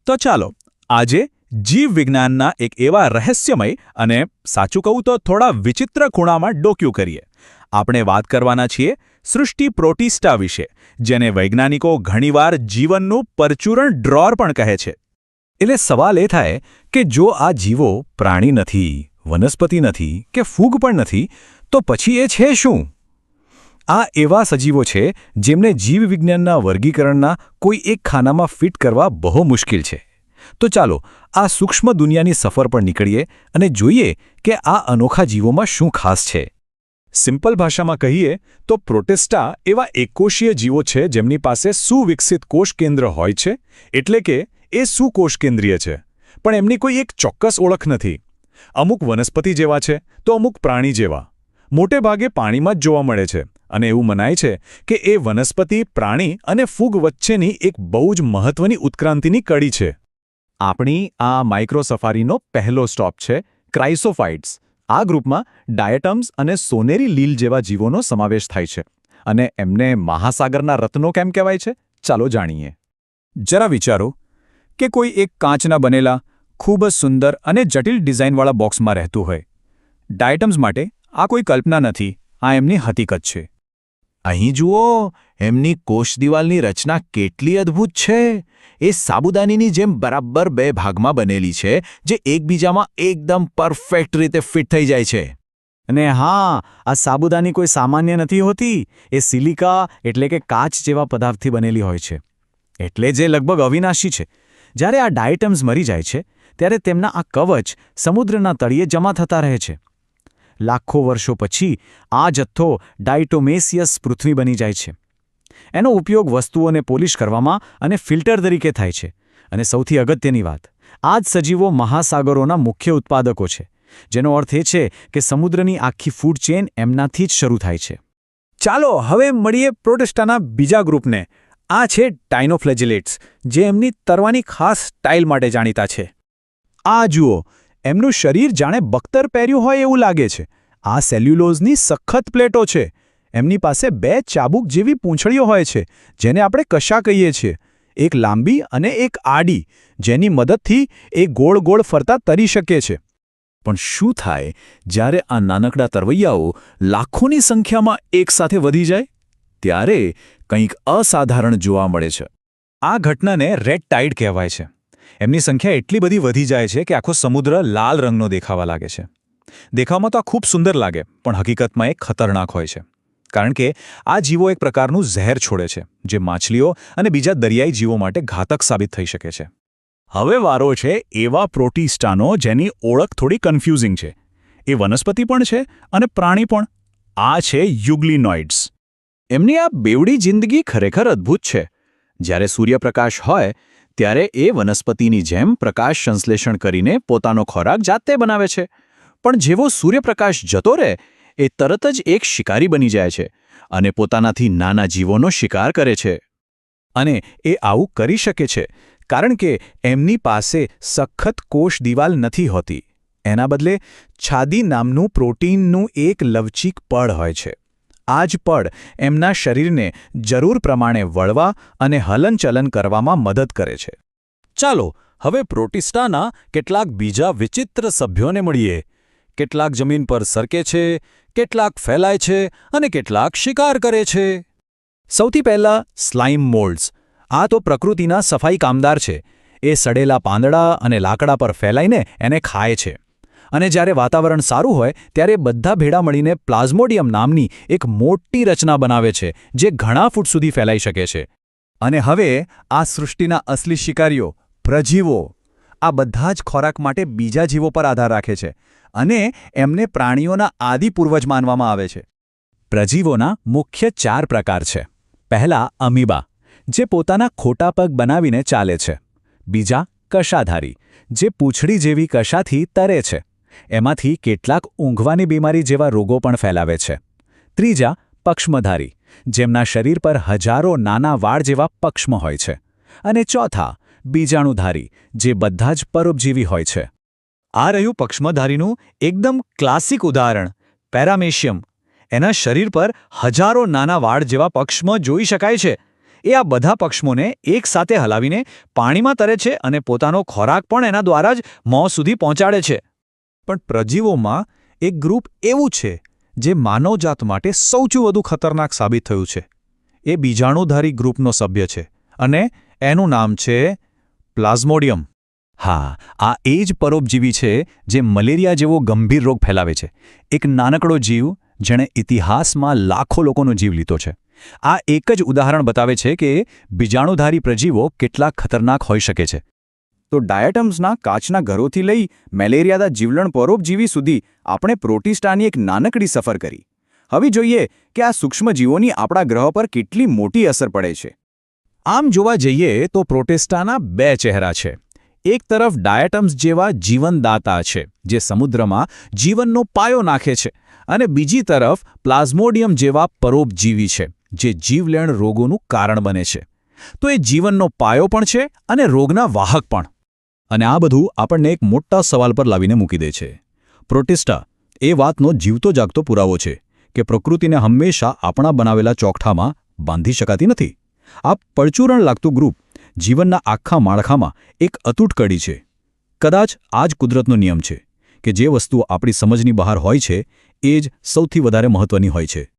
તો ચાલો આજે જીવ વિજ્ઞાનના એક એવા રહસ્યમય અને સાચું કહું તો થોડા વિચિત્ર ખૂણામાં ડોક્યું કરીએ. આપણે વાત કરવાના છીએ સૃષ્ટિ પ્રોટિસ્ટા વિશે, જેને વૈજ્ઞાનિકો ઘણીવાર જીવનનું પરચુરણ ડ્રોર પણ કહે છે. એટલે સવાલ એ થાય કે જો આ જીવો પ્રાણી નથી, વનસ્પતિ નથી કે ફૂગ પણ નથી, તો પછી એ છે શું? આ એવા સજીવો છે જેમને જીવવિજ્ઞાનના વર્ગીકરણના કોઈ એક ખાનામાં ફિટ કરવા બહુ મુશ્કેલ છે. તો ચાલો આ સૂક્ષ્મ દુનિયાની સફર પર નીકળીએ અને જોઈએ કે આ અનોખા જીવોમાં શું ખાસ છે. સિમ્પલ ભાષામાં કહીએ તો પ્રોટિસ્ટા એવા એકકોષીય જીવો છે જેમની પાસે સુવિકસિત કોષ કેન્દ્ર હોય છે, એટલે કે એ સુકોષ કેન્દ્રીય છે, પણ એમની કોઈ એક ચોક્કસ ઓળખ નથી. અમુક વનસ્પતિ જેવા છે તો અમુક પ્રાણી જેવા. મોટે ભાગે પાણીમાં જ જોવા મળે છે અને એવું મનાય છે કે એ વનસ્પતિ, પ્રાણી અને ફૂગ વચ્ચેની એક બહુ જ મહત્વની ઉત્ક્રાંતિની કડી છે. આપણી આ માઇક્રોસફારીનો પહેલો સ્ટોપ છે ક્રાઇસોફાઇટ્સ. આ ગ્રુપમાં ડાયટમ્સ અને સોનેરી લીલ જેવા જીવોનો સમાવેશ થાય છે. અને એમને મહાસાગરના રત્નો કેમ કહેવાય છે? ચાલો જાણીએ. જરા વિચારો કે કોઈ એક કાચના બનેલા ખૂબ જ સુંદર અને જટિલ ડિઝાઇનવાળા બોક્સમાં રહેતું હોય. ડાયટમ્સ માટે આ કોઈ કલ્પના નથી, આ એમની હકીકત છે. અહીં જુઓ, એમની કોષ દિવાલની રચના કેટલી અદ્ભુત છે. એ સાબુદાનીની જેમ બરાબર બે ભાગમાં બનેલી છે, જે એકબીજામાં એકદમ પરફેક્ટ રીતે ફિટ થઈ જાય છે. અને હા, આ સાબુદાની કોઈ સામાન્ય નથી હોતી. એ સિલિકા એટલે કે કાચ જેવા પદાર્થથી બનેલી હોય છે, એટલે જે લગભગ અવિનાશી છે. જ્યારે આ ડાયટમ્સ મરી જાય છે ત્યારે તેમના આ કવચ સમુદ્રના તળિયે જમા થતા રહે છે. લાખો વર્ષો પછી આ જથ્થો ડાયટોમેસિયસ પૃથ્વી બની જાય છે. એનો ઉપયોગ વસ્તુઓને પોલિશ કરવામાં અને ફિલ્ટર તરીકે થાય છે. અને સૌથી અગત્યની વાત, આ જ સજીવો મહાસાગરોના મુખ્ય ઉત્પાદકો છે, જેનો અર્થ એ છે કે સમુદ્રની આખી ફૂડ ચેન એમનાથી જ શરૂ થાય છે. ચાલો હવે મળીએ પ્રોટિસ્ટાના બીજા ગ્રુપને. આ છે ડાયનોફ્લેજેલેટ્સ, જે એમની તરવાની ખાસ સ્ટાઇલ માટે જાણીતા છે. આ જુઓ, એમનું શરીર જાણે બખ્તર પહેર્યું હોય એવું લાગે છે. આ સેલ્યુલોઝની સખત પ્લેટો છે. એમની પાસે બે ચાબુક જેવી પૂંછડીઓ હોય છે, જેને આપણે કશા કહીએ છીએ. એક લાંબી અને એક આડી, જેની મદદથી એ ગોળ ગોળ ફરતા તરી શકે છે. પણ શું થાય જ્યારે આ નાનકડા તરવૈયાઓ લાખોની સંખ્યામાં એકસાથે વધી જાય? ત્યારે કંઈક અસાધારણ જોવા મળે છે. આ ઘટનાને રેડ ટાઇડ કહેવાય છે. એમની સંખ્યા એટલી બધી વધી જાય છે કે આખો સમુદ્ર લાલ રંગનો દેખાવા લાગે છે. દેખાવમાં તો આ ખૂબ સુંદર લાગે, પણ હકીકતમાં એ ખતરનાક હોય છે. કારણ કે આ જીવો એક પ્રકારનું ઝેર છોડે છે, જે માછલીઓ અને બીજા દરિયાઈ જીવો માટે ઘાતક સાબિત થઈ શકે છે. હવે વારો છે એવા પ્રોટિસ્ટાનો જેની ઓળખ થોડી કન્ફ્યુઝિંગ છે. એ વનસ્પતિ પણ છે અને પ્રાણી પણ. આ છે યુગ્લિનોઇડ્સ. એમની આ બેવડી જિંદગી ખરેખર અદ્ભુત છે. જ્યારે સૂર્યપ્રકાશ હોય ત્યારે એ વનસ્પતિની જેમ પ્રકાશ સંશ્લેષણ કરીને પોતાનો ખોરાક જાતે બનાવે છે. પણ જેવો સૂર્યપ્રકાશ જતો રહે, એ તરત જ એક શિકારી બની જાય છે અને પોતાનાથી નાના જીવોનો શિકાર કરે છે. અને એ આવું કરી શકે છે કારણ કે એમની પાસે સખત કોષ દિવાલ નથી હોતી. એના બદલે છાદી નામનું પ્રોટીનનું એક લવચીક પડ હોય છે. આ જ પડ એમના શરીરને જરૂર પ્રમાણે વળવા અને હલનચલન કરવામાં મદદ કરે છે. ચાલો હવે પ્રોટિસ્ટાના કેટલાક બીજા વિચિત્ર સભ્યોને મળીએ. કેટલાક જમીન પર સરકે છે, કેટલાક ફેલાય છે અને કેટલાક શિકાર કરે છે. સૌથી પહેલાં સ્લાઇમ મોલ્ડ્સ. આ તો પ્રકૃતિના સફાઈ કામદાર છે. એ સડેલા પાંદડા અને લાકડા પર ફેલાઈને એને ખાય છે. અને જ્યારે વાતાવરણ સારું હોય ત્યારે બધા ભેળા મળીને પ્લાઝ્મોડિયમ નામની એક મોટી રચના બનાવે છે, જે ઘણા ફૂટ સુધી ફેલાઈ શકે છે. અને હવે આ સૃષ્ટિના અસલી શિકારીઓ, પ્રજીવો, આ બધા જ ખોરાક માટે બીજા જીવો પર આધાર રાખે છે અને એમને પ્રાણીઓના આદિ પૂર્વજ માનવામાં આવે છે. પ્રજીવોના મુખ્ય 4 પ્રકાર છે. પહેલા અમીબા, જે પોતાના ખોટા પગ બનાવીને ચાલે છે. બીજા કશાધારી, જે પૂંછડી જેવી કશાથી તરે છે. એમાંથી કેટલાક ઊંઘવાની બીમારી જેવા રોગો પણ ફેલાવે છે. ત્રીજા પક્ષ્મધારી, જેમના શરીર પર હજારો નાના વાળ જેવા પક્ષ્મ હોય છે. અને ચોથા બીજાણુધારી, જે બધા જ પરોપજીવી હોય છે. આ રહ્યું પક્ષ્મધારીનું એકદમ ક્લાસિક ઉદાહરણ, પેરામેશિયમ. એના શરીર પર હજારો નાના વાળ જેવા પક્ષ્મ જોઈ શકાય છે. એ આ બધા પક્ષમોને એકસાથે હલાવીને પાણીમાં તરે છે અને પોતાનો ખોરાક પણ એના દ્વારા જ મોં સુધી પહોંચાડે છે. પણ પ્રજીવોમાં એક ગ્રુપ એવું છે જે માનવજાત માટે સૌથી વધુ ખતરનાક સાબિત થયું છે. એ બીજાણુધારી ગ્રુપનો સભ્ય છે અને એનું નામ છે પ્લાઝ્મોડિયમ. હા, આ એ જ પરોપજીવી છે જે મલેરિયા જેવો ગંભીર રોગ ફેલાવે છે. એક નાનકડો જીવ જેણે ઇતિહાસમાં લાખો લોકોનો જીવ લીધો છે. આ એક જ ઉદાહરણ બતાવે છે કે બીજાણુધારી પ્રજીવો કેટલા ખતરનાક હોઈ શકે છે. તો ડાયટમ્સના કાચના ઘરોથી લઈ મેલેરિયાના જીવલેણ પરોપજીવી સુધી આપણે પ્રોટિસ્ટાની એક નાનકડી સફર કરી. હવે જોઈએ કે આ સૂક્ષ્મજીવોની આપણા ગ્રહ પર કેટલી મોટી અસર પડે છે. આમ જોવા જઈએ તો પ્રોટેસ્ટાના બે ચહેરા છે. એક તરફ ડાયટમ્સ જેવા જીવનદાતા છે જે સમુદ્રમાં જીવનનો પાયો નાખે છે, અને બીજી તરફ પ્લાઝ્મોડિયમ જેવા પરોપજીવી છે જે જીવલેણ રોગોનું કારણ બને છે. તો એ જીવનનો પાયો પણ છે અને રોગના વાહક પણ. અને આ બધું આપણને એક મોટા સવાલ પર લાવીને મૂકી દે છે. પ્રોટિસ્ટા એ વાતનો જીવતો જાગતો પુરાવો છે કે પ્રકૃતિને હંમેશા આપણા બનાવેલા ચોકઠામાં બાંધી શકાતી નથી. આ પરચુરણ લાગતું ગ્રુપ જીવનના આખા માળખામાં એક અતૂટ કડી છે. કદાચ આ જ કુદરતનો નિયમ છે કે જે વસ્તુઓ આપણી સમજની બહાર હોય છે એ જ સૌથી વધારે મહત્વની હોય છે.